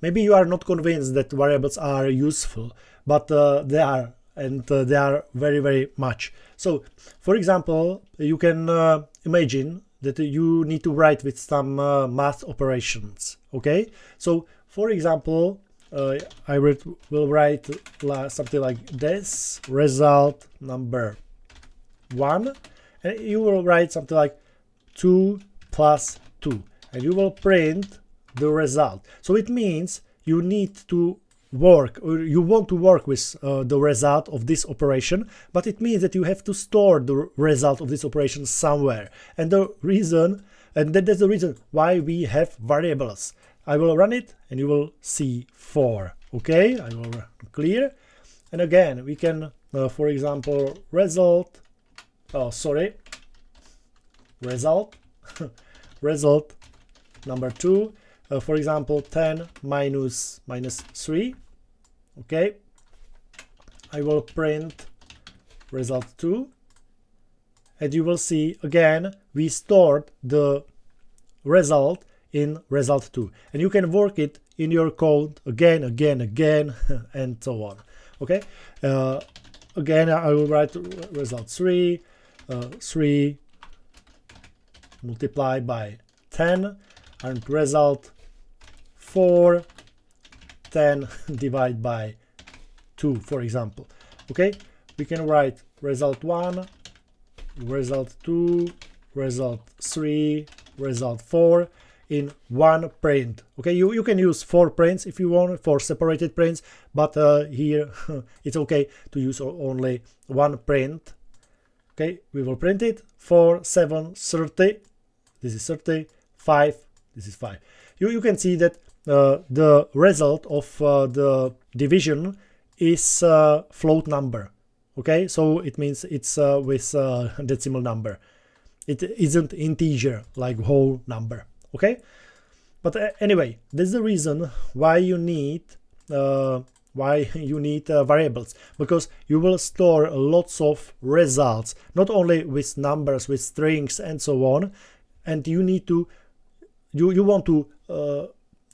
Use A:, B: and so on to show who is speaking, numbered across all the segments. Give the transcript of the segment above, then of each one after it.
A: Maybe you are not convinced that variables are useful, but they are, and they are very, very much. So, for example, you can imagine that you need to write with some math operations, okay? So, for example, will write something like this, result number 1, and you will write something like 2 plus 2, and you will print the result. So it means you need to work, or you want to work with the result of this operation, but it means that you have to store the result of this operation somewhere. And the reason, and that's the reason why we have variables. I will run it and you will see 4. Okay, I will clear. And again, we can, for example, result result number 2, for example, 10 minus 3. Okay, I will print result 2, and you will see again we stored the result in result 2, and you can work it in your code again, and so on. Okay, again I will write result 3, 3 multiplied by 10, and result 4, 10 divided by 2, for example. Okay, we can write result 1, result 2, result 3, result 4 in one print. Okay, you can use 4 prints if you want, 4 separated prints, but here it's okay to use only one print. Okay, we will print it 4, 7, 30. This is 30, 5, this is 5. You can see that the result of the division is float number. Okay, so it means it's with decimal number. It isn't integer like whole number. Okay, but anyway, that's the reason why you need variables, because you will store lots of results, not only with numbers, with strings and so on, and you need to you want to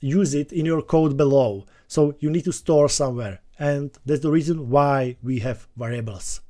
A: use it in your code below, so you need to store somewhere, and that's the reason why we have variables.